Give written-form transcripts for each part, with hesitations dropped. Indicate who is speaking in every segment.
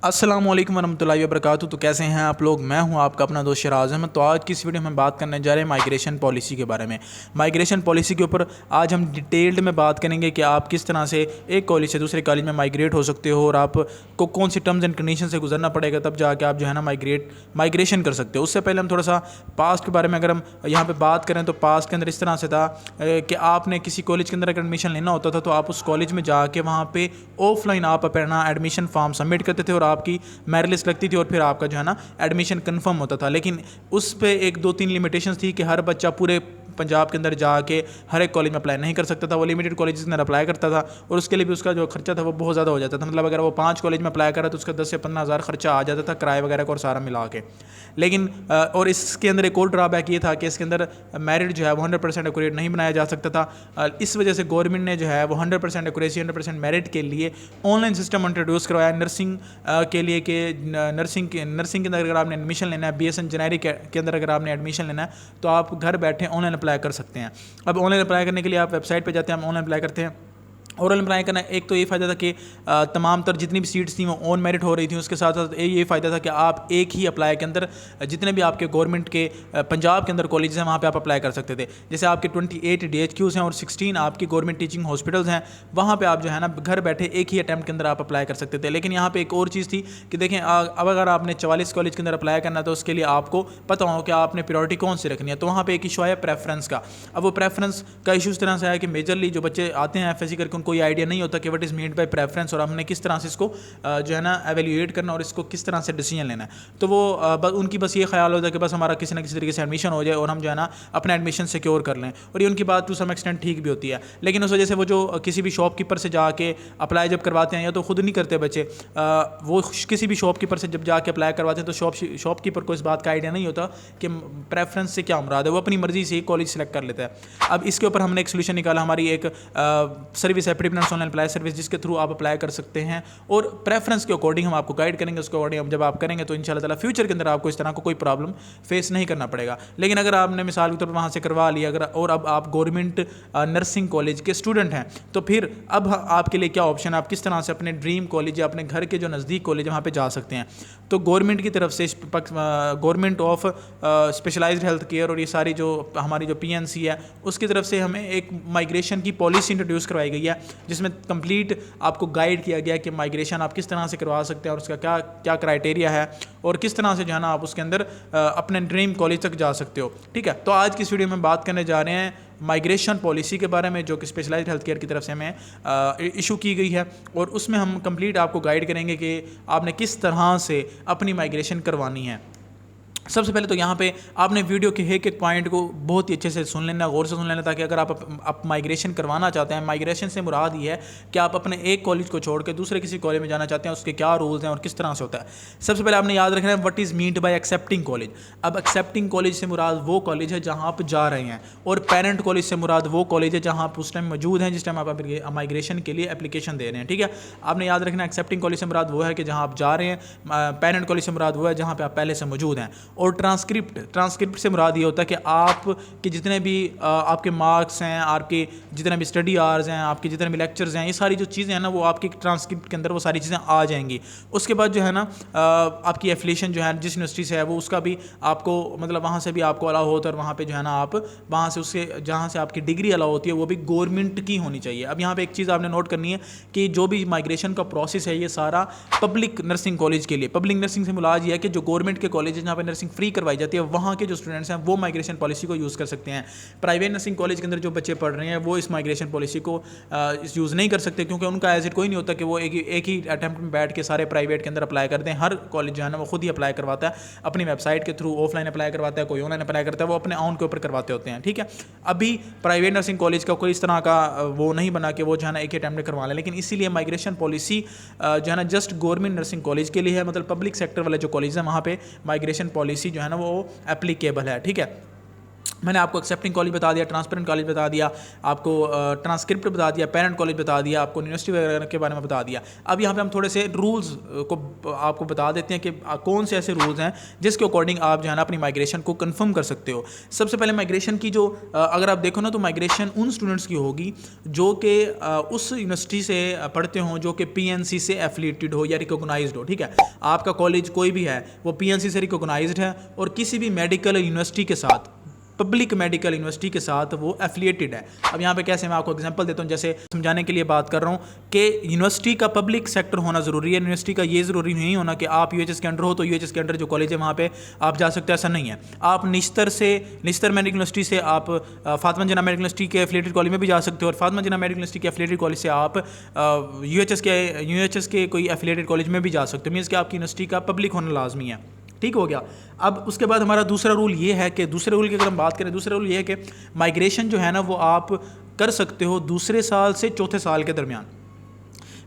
Speaker 1: अस्सलाम वालेकुम वरहमतुल्लाहि वबरकातुहू। तो कैसे हैं आप लोग। मैं हूं आपका अपना दोस्त शराज अहमद। तो आज की इस वीडियो में हम बात करने जा रहे हैं माइग्रेशन पॉलिसी के बारे में। माइग्रेशन पॉलिसी के ऊपर आज हम डिटेल्ड में बात करेंगे कि आप किस तरह से एक कॉलेज से दूसरे कॉलेज में माइग्रेट हो सकते हो और आपको कौन सी टर्म्स एंड कंडीशन से गुजरना पड़ेगा, तब जाके आप जो है ना माइग्रेशन कर सकते हो। उससे पहले हम थोड़ा सा पास्ट के बारे में अगर हम यहाँ पर बात करें तो पास्ट के अंदर इस तरह से था कि आपने किसी कॉलेज के अंदर अगर एडमिशन लेना होता था तो आप उस कॉलेज में जाके वहाँ पे ऑफलाइन आप अपना एडमिशन फॉर्म सबमिट करते थे और आपकी मेरिट लिस्ट लगती थी और फिर आपका जो है ना एडमिशन कंफर्म होता था। लेकिन उस पे एक दो तीन लिमिटेशंस थी कि हर बच्चा पूरे पंजाब के अंदर जाके हर एक कॉलेज में अप्लाई नहीं कर सकता था। वो लिमिटेड कॉलेज के अंदर अप्लाई करता था और उसके लिए भी उसका जो खर्चा था वो बहुत ज़्यादा हो जाता था। मतलब अगर वो 5 कॉलेज में अप्लाई करा तो उसका 10 से 15 हज़ार खर्चा आ जाता था किराए वगैरह को और सारा मिला के। लेकिन और इसके अंदर एक और ड्रॉबैक ये था कि इसके अंदर मेरिट जो है वो 100% एक्यूरेट नहीं बनाया जा सकता था। इस वजह से गवर्नमेंट ने जो है वो 100% एक्यूरेसी 100% मेरिट के लिए ऑनलाइन सिस्टम इंट्रोड्यूस करवाया नर्सिंग के लिए कि नर्सिंग के अंदर अगर आपने एडमिशन लेना है, BSN जेनेरिक के अंदर अगर आपने एडमिशन लेना है तो आप घर बैठे ऑनलाइन अप्लाई कर सकते हैं। अब ऑनलाइन अप्लाई करने के लिए आप वेबसाइट पे जाते हैं, हम ऑनलाइन अप्लाई करते हैं। ऑनलाइन अप्लाई करना एक तो ये फ़ायदा था कि तमाम तर जितनी भी सीट्स थी वो ऑन मेरिट हो रही थी। उसके साथ साथ ये फ़ायदा था कि आप एक ही अप्लाई के अंदर जितने भी आपके गवर्नमेंट के पंजाब के अंदर कॉलेज हैं वहाँ पे आप अप्लाई कर सकते थे। जैसे आपके 28 DHQs हैं और 16 आपकी गवर्नमेंट टीचिंग हॉस्पिटल्स हैं, वहाँ पर आप जो है ना घर बैठे एक ही अटैम्प्ट के अंदर आप अप्लाई कर सकते थे। लेकिन यहाँ पर एक और चीज़ थी कि देखें अब अगर आपने 44 कॉलेज के अंदर अप्लाई करना तो उसके लिए आपको पता हो कि आपने प्रायोरिटी कौन सी रखनी है। तो वहाँ पर एक इशू आया प्रेफरेंस का। अब वो प्रेफरेंस का इशू इस तरह से आया कि मेजरली जो बच्चे आते हैं FSC करके उनको ये आइडिया नहीं होता कि what is meant by preference और हमने किस तरह से इसको जो है ना एवेल्यूएट करना और इसको किस तरह से डिसीजन लेना है। तो वो उनकी बस ये ख्याल होता है कि बस हमारा किसी ना किसी तरीके से एडमिशन हो जाए और हम जो है ना अपना एडमिशन सिक्योर कर लें। और ये उनकी बात टू सम एक्सटेंट ठीक भी होती है। लेकिन उस वजह से वो जो किसी भी शॉपकीपर से जाके अप्लाई जब करवाते हैं, या तो खुद नहीं करते बच्चे, वो किसी भी शॉपकीपर से जब जाके अप्लाई करवाते हैं तो शॉपकीपर को इस बात का आइडिया नहीं होता कि प्रेफरेंस से क्या मुराद है। वो अपनी मर्जी से कॉलेज सेलेक्ट कर लेता है। अब इसके ऊपर हमने एक सोल्यूशन निकाला, हमारी एक सर्विस है प्रीपेमेंट ऑनलाइन अप्लाई सर्विस, जिसके थ्रू आप अप्लाई कर सकते हैं और प्रेफरेंस के अकॉर्डिंग हम आपको गाइड करेंगे। उसके अकॉर्डिंग हम जब आप करेंगे तो इंशाल्लाह ताला फ्यूचर के अंदर आपको इस तरह को कोई प्रॉब्लम फेस नहीं करना पड़ेगा। लेकिन अगर आपने मिसाल के तौर पर वहाँ से करवा लिया अगर और अब आप गवर्नमेंट नर्सिंग कॉलेज के स्टूडेंट हैं तो फिर अब आपके लिए क्या ऑप्शन है, आप किस तरह से अपने ड्रीम कॉलेज या अपने घर के जो नज़दीक कॉलेज वहाँ पर जा सकते हैं। तो गवर्नमेंट की तरफ से government of specialised health care और ये सारी जो हमारी जो PNC है उसकी तरफ से हमें एक माइग्रेशन की पॉलिसी इंट्रोड्यूस करवाई गई है, जिसमें कंप्लीट आपको गाइड किया गया कि माइग्रेशन आप किस तरह से करवा सकते हैं और उसका क्या क्या क्राइटेरिया है और किस तरह से जो है ना आप उसके अंदर अपने ड्रीम कॉलेज तक जा सकते हो। ठीक है, तो आज की इस वीडियो में बात करने जा रहे हैं माइग्रेशन पॉलिसी के बारे में, जो कि स्पेशलाइज्ड हेल्थ केयर की तरफ से हमें इशू की गई है। और उसमें हम कंप्लीट आपको गाइड करेंगे कि आपने किस तरह से अपनी माइग्रेशन करवानी है। सबसे पहले तो यहाँ पे आपने वीडियो के एक एक पॉइंट को बहुत ही अच्छे से सुन लेना, गौर से सुन लेना, ताकि अगर आप माइग्रेशन करवाना चाहते हैं, माइग्रेशन से मुराद ये है कि आप अपने एक कॉलेज को छोड़ के दूसरे किसी कॉलेज में जाना चाहते हैं, उसके क्या रूल्स हैं और किस तरह से होता है। सबसे पहले आपने याद रखना है what is meant by accepting college. अब एक्सेप्टिंग कॉलेज से मुराद वो कॉलेज है जहाँ आप जा रहे हैं, और पेरेंट कॉलेज से मुराद वो कॉलेज है जहाँ आप उस टाइम मौजूद हैं जिस टाइम आप माइग्रेशन के लिए एप्लीकेशन दे रहे हैं। ठीक है, आपने याद रखना एक्सेप्टिंग कॉलेज से मुराद वो है कि जहाँ आप जा रहे हैं, पेरेंट कॉलेज से मुराद वो है जहाँ पर आप पहले से मौजूद हैं। और ट्रांसक्रिप्ट से मुराद ये होता है कि आपके जितने भी आपके मार्क्स हैं, आपके जितने भी स्टडी आवर्स हैं, आपके जितने भी लेक्चर्स हैं, ये सारी जो चीज़ें हैं ना वो आपकी ट्रांसक्रिप्ट के अंदर वो सारी चीज़ें आ जाएंगी। उसके बाद जो है ना आपकी एफिलिएशन जो है जिस यूनिवर्सिटी से है वो उसका भी आपको मतलब वहाँ से भी आपको अलाउ होता है, और वहाँ पे जो है ना आप वहाँ से उससे जहाँ से आपकी डिग्री अलाउ होती है वो भी गवर्नमेंट की होनी चाहिए। अब यहाँ पर एक चीज़ आपने नोट करनी है कि जो भी माइग्रेशन का प्रोसेस है ये सारा पब्लिक नर्सिंग कॉलेज के लिए, पब्लिक नर्सिंग से मुराद ये है कि जो गवर्नमेंट के कॉलेज है जहाँ पर नर्सिंग फ्री करवाई जाती है वहाँ के जो स्टूडेंट्स हैं वो माइग्रेशन पॉलिसी को यूज़ कर सकते हैं। प्राइवेट नर्सिंग कॉलेज के अंदर जो बच्चे पढ़ रहे हैं वो इस माइग्रेशन पॉलिसी को यूज़ नहीं कर सकते, क्योंकि उनका एज इट कोई नहीं होता कि वो एक ही अटैम्प्ट में बैठ के सारे प्राइवेट के अंदर अप्लाई करते हैं। हर कॉलेज जो है ना वो खुद ही अप्लाई करवाता है, अपनी वेबसाइट के थ्रू ऑफलाइन अप्लाई करवाता है, कोई ऑनलाइन अप्लाई करता है, वो अपने ऑन के ऊपर करवाते होते हैं। ठीक है, अभी प्राइवेट नर्सिंग कॉलेज का कोई इस तरह का वो नहीं बना कि वो जो है ना एक ही अटैम्प्ट में करवा लें, लेकिन इसीलिए माइग्रेशन पॉलिसी जो है ना जस्ट गवर्नमेंट नर्सिंग कॉलेज के लिए है, मतलब पब्लिक सेक्टर वाले जो कॉलेज हैं वहाँ पे माइग्रेशन पॉलिसी जो है ना वो एप्लीकेबल है। ठीक है, मैंने आपको एक्सेप्टिंग कॉलेज बता दिया, ट्रांसपेरेंट कॉलेज बता दिया, आपको ट्रांसक्रिप्ट बता दिया, पेरेंट कॉलेज बता दिया, आपको यूनिवर्सिटी वगैरह के बारे में बता दिया। अब यहाँ पे हम थोड़े से रूल्स को आपको बता देते हैं कि कौन से ऐसे रूल्स हैं जिसके अकॉर्डिंग आप जो है ना अपनी माइग्रेशन को कंफर्म कर सकते हो। सबसे पहले माइग्रेशन की जो अगर आप देखो ना तो माइग्रेशन उन स्टूडेंट्स की होगी जो कि उस यूनिवर्सिटी से पढ़ते हों जो कि PNC से एफिलिएटेड हो या रिकॉग्नाइज्ड हो। ठीक है, आपका कॉलेज कोई भी है वो PNC से रिकॉग्नाइज्ड है और किसी भी मेडिकल यूनिवर्सिटी के साथ, पब्लिक मेडिकल यूनिवर्सिटी के साथ वो एफिलिएटेड है। अब यहाँ पे कैसे, मैं आपको एग्जांपल देता हूँ, जैसे समझाने के लिए बात कर रहा हूँ कि यूनिवर्सिटी का पब्लिक सेक्टर होना ज़रूरी है। यूनिवर्सिटी का ये ज़रूरी नहीं होना कि आप UHS के अंडर हो तो UHS के अंडर जो कॉलेज है वहाँ पे आप जा सकते हो, ऐसा नहीं है। आप निस्तर मेडिकल यूनिवर्सिटी से आप फातिमा जिन्ना मेडिकल यूनिवर्सिटी के एफिलिएटेड कॉलेज में भी जा सकते हो और फातिमा जिन्ना मेडिकल यूनिवर्सिटी के एफिलिएटेड कॉलेज से आप UHS के कोई एफिलिएटेड कॉलेज में भी जा सकते हो। मीन्स कि आपकी यूनिवर्सिटी का पब्लिक होना लाजमी है। ठीक हो गया। अब उसके बाद हमारा दूसरा रूल ये है कि दूसरे रूल की अगर हम बात करें, दूसरा रूल ये है कि माइग्रेशन जो है ना वो आप कर सकते हो दूसरे साल से चौथे साल के दरमियान।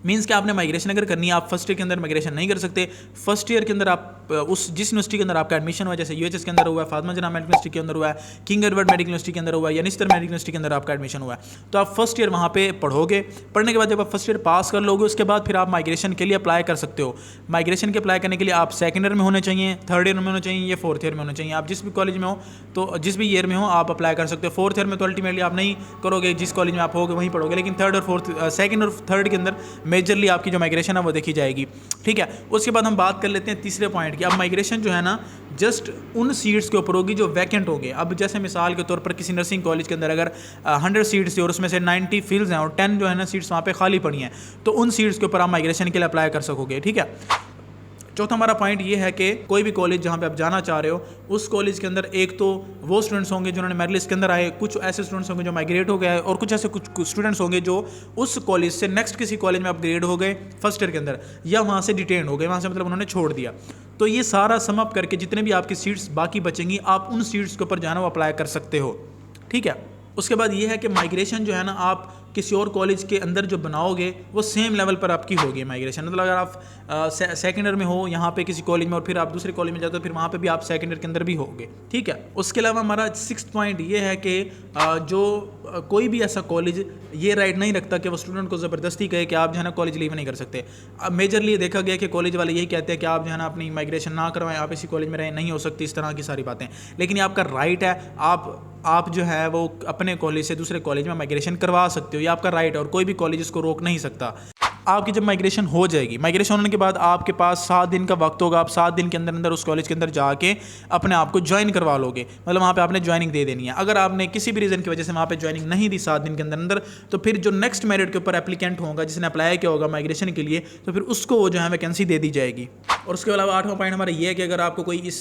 Speaker 1: मीन्स कि आपने माइग्रेशन अगर करनी है, आप फर्स्ट ईयर के अंदर माइग्रेशन नहीं कर सकते। फर्स्ट ईयर के अंदर आप उस जिस यूनिवर्सिटी के अंदर आपका एडमिशन हुआ है, जैसे UHS के अंदर हुआ है, फातिमा जिन्ना मेडिकल यूनिवर्सिटी के अंदर हुआ है, किंग एडवर्ड मेडिकल यूनिवर्सिटी के अंदर हुआ है या निस्तर मेडिकल यूनिवर्सिटी के अंदर आपका एडमिशन हुआ है, तो आप फर्स्ट ईयर वहाँ पे पढ़ोगे। पढ़ने के बाद जब आप फर्स्ट ईयर पास कर लोगे उसके बाद फिर आप माइग्रेशन के लिए अप्लाई कर सकते हो। माइग्रेशन के अप्लाई करने के लिए आप सेकंड ईयर में होने चाहिए, थर्ड ईयर में होने चाहिए या फोर्थ ईयर में होने चाहिए। आप जिस भी कॉलेज में हो तो जिस भी ईयर में हो आप अप्लाई कर सकते हो। फोर्थ ईयर में तो अल्टीमेटली आप नहीं करोगे, जिस कॉलेज में आप होगे वहीं पढ़ोगे, लेकिन थर्ड और फोर्थ, सेकंड और थर्ड के अंदर मेजरली आपकी जो माइग्रेशन है वो देखी जाएगी। ठीक है, उसके बाद हम बात कर लेते हैं तीसरे पॉइंट की। अब माइग्रेशन जो है ना जस्ट उन सीट्स के ऊपर होगी जो वैकेंट होंगे। अब जैसे मिसाल के तौर पर किसी नर्सिंग कॉलेज के अंदर अगर 100 सीट्स थी और उसमें से 90 फिल्स हैं और 10 जो है ना सीट्स वहाँ पे खाली पड़ी हैं, तो उन सीट्स के ऊपर आप माइग्रेशन के लिए अप्लाई कर सकोगे। ठीक है। चौथा हमारा पॉइंट ये है कि कोई भी कॉलेज जहाँ पे आप जाना चाह रहे हो उस कॉलेज के अंदर एक तो वो स्टूडेंट्स होंगे जिन्होंने मेरिट लिस्ट के अंदर आए, कुछ ऐसे स्टूडेंट्स होंगे जो माइग्रेट हो गए हैं और कुछ ऐसे कुछ स्टूडेंट्स होंगे जो उस कॉलेज से नेक्स्ट किसी कॉलेज में अपग्रेड हो गए फर्स्ट ईयर के अंदर या वहाँ से डिटेन हो गए, वहाँ से मतलब उन्होंने छोड़ दिया। तो ये सारा सम अप करके जितने भी आपकी सीट्स बाकी बचेंगी आप उन सीट्स के ऊपर जाना वो अप्लाई कर सकते हो। ठीक है। उसके बाद ये है कि माइग्रेशन जो है ना आप किसी और कॉलेज के अंदर जो बनाओगे वो सेम लेवल पर आपकी होगी माइग्रेशन। मतलब अगर आप सेकेंड ईयर में हो यहाँ पे किसी कॉलेज में और फिर आप दूसरे कॉलेज में जाते हो फिर वहाँ पे भी आप सेकेंड ईयर के अंदर भी होगे। ठीक है। उसके अलावा हमारा 6th पॉइंट ये है कि जो कोई भी ऐसा कॉलेज ये राइट नहीं रखता कि वो स्टूडेंट को ज़बरदस्ती कहे कि आप जो है ना कॉलेज लीव नहीं कर सकते। अब मेजरली देखा गया कि कॉलेज वाले यही कहते हैं कि आप जो है ना अपनी माइग्रेशन ना करवाएं, आप इसी कॉलेज में रहें, नहीं हो सकती, इस तरह की सारी बातें। लेकिन ये आपका राइट है, आप जो है वो अपने कॉलेज से दूसरे कॉलेज में माइग्रेशन करवा सकते हो, ये आपका राइट है और कोई भी कॉलेज इसको रोक नहीं सकता। आपकी जब माइग्रेशन हो जाएगी, माइग्रेशन होने के बाद आपके पास 7 दिन का वक्त होगा, आप 7 दिन के अंदर अंदर उस कॉलेज के अंदर जाके अपने आप को ज्वाइन करवा लोगे। मतलब वहाँ पे आपने ज्वाइनिंग दे देनी है। अगर आपने किसी भी रीज़न की वजह से वहाँ पे ज्वाइनिंग नहीं दी 7 दिन के अंदर अंदर, तो फिर जो नेक्स्ट मेरिट के ऊपर एप्लीकेंट होगा जिसने अप्लाई किया होगा माइग्रेशन के लिए, तो फिर उसको वो जो है वैकेंसी दे दी जाएगी। और उसके अलावा 8वां पॉइंट हमारा ये है कि अगर आपको कोई इस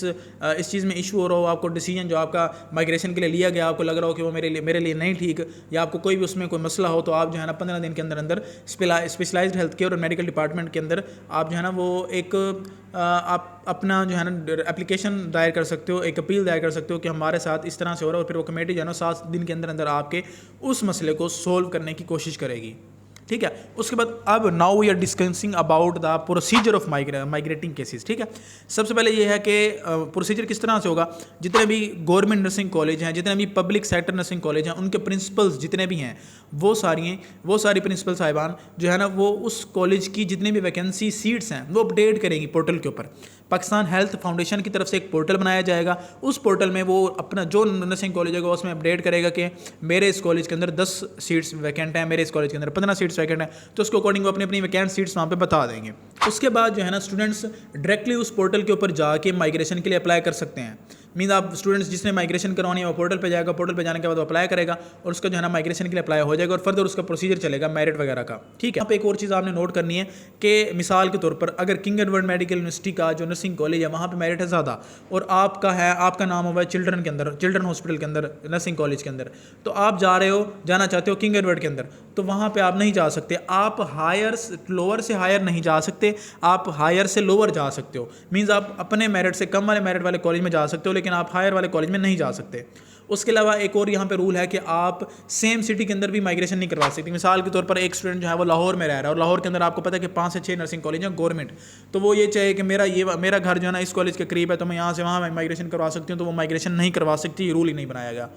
Speaker 1: चीज़ में इशू हो रहा हो, आपको डिसीजन जो आपका माइग्रेशन के लिए लिया गया आपको लग रहा हो कि वो मेरे लिए नहीं ठीक, या आपको कोई भी उसमें कोई मसला हो, तो आप जो है ना 15 दिन के अंदर अंदर स्पेशलाइज्ड हेल्थ केयर और मेडिकल डिपार्टमेंट के अंदर आप जो है ना वो एक आप अपना जो है ना एप्लीकेशन दायर कर सकते हो, एक अपील दायर कर सकते हो कि हमारे साथ इस तरह से हो रहा है, और फिर वो कमेटी जो है ना 7 दिन के अंदर अंदर आपके उस मसले को सोल्व करने की कोशिश करेगी। ठीक है। उसके बाद अब now we are discussing about the procedure of migrating cases. ठीक है। सबसे पहले ये है कि प्रोसीजर किस तरह से होगा। जितने भी गवर्नमेंट नर्सिंग कॉलेज हैं, जितने भी पब्लिक सेक्टर नर्सिंग कॉलेज हैं, उनके प्रिंसिपल्स जितने भी हैं वो सारी प्रिंसिपल साहिबान जो है ना वो उस कॉलेज की जितनी भी वैकेंसी सीट्स हैं वो अपडेट करेंगी पोर्टल के ऊपर। पाकिस्तान हेल्थ फाउंडेशन की तरफ से एक पोर्टल बनाया जाएगा। उस पोर्टल में वो अपना जो नर्सिंग कॉलेज होगा उसमें अपडेट करेगा कि मेरे इस कॉलेज के अंदर 10 सीट्स वैकेंट हैं, मेरे इस कॉलेज के अंदर 15 सीट्स वैकेंट हैं, तो उसके अकॉर्डिंग वो अपनी अपनी वैकेंट सीट्स वहाँ पे बता देंगे। उसके बाद जो है ना स्टूडेंट्स डायरेक्टली उस पोर्टल के ऊपर जाके माइग्रेशन के लिए अप्लाई कर सकते हैं। मीन्स आप स्टूडेंट्स जिसने माइग्रेशन करवानी है वो पोर्टल पे जाएगा, पोर्टल पे जाने के बाद वो अप्लाई करेगा और उसका जो है ना माइग्रेशन के लिए अप्लाई हो जाएगा और फर्दर उसका प्रोसीजर चलेगा मेरिट वगैरह का। ठीक है। यहाँ पे एक और चीज़ आपने नोट करनी है कि मिसाल के तौर पर अगर किंग एडवर्ड मेडिकल यूनिवर्सिटी का जो नर्सिंग कॉलेज है वहाँ पे मेरिट है ज़्यादा और आपका नाम हुआ है चिल्ड्रन के अंदर, चिल्ड्रन हॉस्पिटल के अंदर, नर्सिंग कॉलेज के अंदर, तो आप जाना चाहते हो किंग एडवर्ड के अंदर, तो वहाँ पर आप नहीं जा सकते। आप लोअर से हायर नहीं जा सकते, आप हायर से लोअर जा सकते हो। मीन्स आप अपने मेरिट से कम वाले मेरिट वाले कॉलेज में जा सकते हो, लेकिन आप हायर वाले कॉलेज में नहीं जा सकते। उसके अलावा एक और यहाँ पे रूल है कि आप सेम सिटी के अंदर भी माइग्रेशन नहीं करवा सकते। मिसाल के तौर पर एक स्टूडेंट जो है वो लाहौर में रह रहा है और लाहौर के अंदर आपको पता है कि 5 से 6 नर्सिंग कॉलेज हैं गवर्नमेंट, तो वो ये चाहे कि मेरा घर जो है ना इस कॉलेज के करीब है तो मैं यहाँ से वहाँ माइग्रेशन करवा सकती हूँ, तो वो माइग्रेशन नहीं करवा सकती, रूल ही नहीं बनाया गया।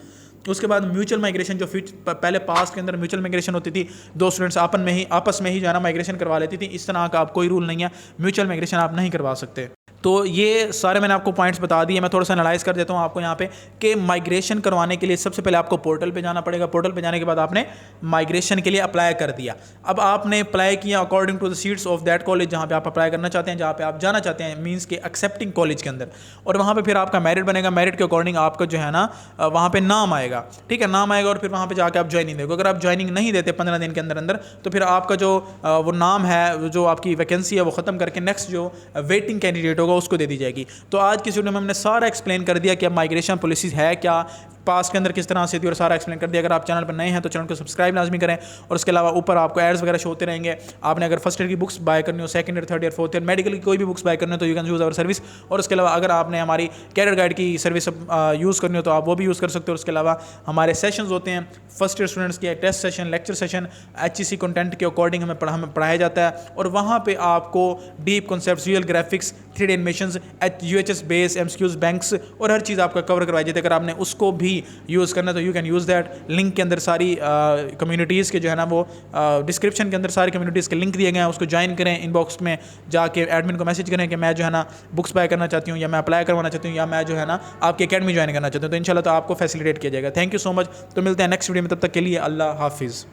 Speaker 1: उसके बाद म्यूचुअल माइग्रेशन, जो पहले पास के अंदर म्यूचुअल माइग्रेशन होती थी, दो स्टूडेंट्स आपस में ही जो है ना माइग्रेशन करवा लेती थी, इस तरह का आप कोई रूल नहीं है, म्यूचुअल माइग्रेशन आप नहीं करवा सकते। तो ये सारे मैंने आपको पॉइंट्स बता दिए। मैं थोड़ा सा एनालाइज कर देता हूँ आपको यहाँ पे कि माइग्रेशन करवाने के लिए सबसे पहले आपको पोर्टल पे जाना पड़ेगा। पोर्टल पे जाने के बाद आपने माइग्रेशन के लिए अप्लाई कर दिया। अब आपने अप्लाई किया according to the seats of that college जहाँ पे आप अप्लाई करना चाहते हैं, जहाँ पे आप जाना चाहते हैं, मीन्स के एक्सेप्टिंग कॉलेज के अंदर, और वहाँ पर फिर आपका मेरिट बनेगा। मेरिट के अकॉर्डिंग आपका जो है ना वहाँ पर नाम आएगा, ठीक है, नाम आएगा, और फिर वहाँ पर जाकर आप ज्वाइनिंग दोगे। अगर आप ज्वाइनिंग नहीं देते 15 दिन के अंदर अंदर, तो फिर आपका जो वो नाम है, जो आपकी वैकेंसी है, वो ख़त्म करके नेक्स्ट जो वेटिंग कैंडिडेट होगा उसको दे दी जाएगी। तो आज की वीडियो में हमने सारा एक्सप्लेन कर दिया कि अब माइग्रेशन पॉलिसीज है क्या, पास के अंदर किस तरह से थी, और सारा एक्सप्लेन कर दिया। अगर आप चैनल पर नए हैं तो चैनल को सब्सक्राइब लाजमी करें, और उसके अलावा ऊपर आपको एड्स वगैरह शो होते रहेंगे। आपने अगर फर्स्ट ईयर की बुक्स बाय करनी हो, second year, third year, fourth year, medical की कोई भी बुक्स बाय करनी हो तो you can use our service. और उसके अलावा अगर आपने हमारी कैरियर गाइड की सर्विस यूज़ करनी हो तो आप वो भी यूज़ कर सकते हो। उसके अलावा हमारे सेशंस होते हैं फर्स्ट ईयर स्टूडेंट्स के, test session, lecture session, HEC content के अकॉर्डिंग हमें पढ़ाया जाता है, और वहाँ पे आपको deep concepts, visual graphics, 3D animations, UHS base, MCQs, banks और हर चीज़ आपका कवर करवाई जाती है। अगर आपने उसको भी यूज़ करना तो you can use that. Link के अंदर सारी कम्युनिटीज़ के जो है ना वो डिस्क्रिप्शन के अंदर सारी कम्युनिटीज़ के लिंक दिए गए हैं, उसको ज्वाइन करें। इनबॉक्स में जाके एडमिन को मैसेज करें कि मैं जो है ना बुक्स बाय करना चाहती हूँ, या मैं अप्लाई करवाना चाहती हूँ, या मैं जो है ना आपकी अकेडमी ज्वाइन करना चाहती हूँ, तो इंशाल्लाह तो आपको फैसिलिटेट किया जाएगा। Thank you so much. तो मिलते हैं नेक्स्ट वीडियो में, तब तक के लिए अल्लाह हाफिज़।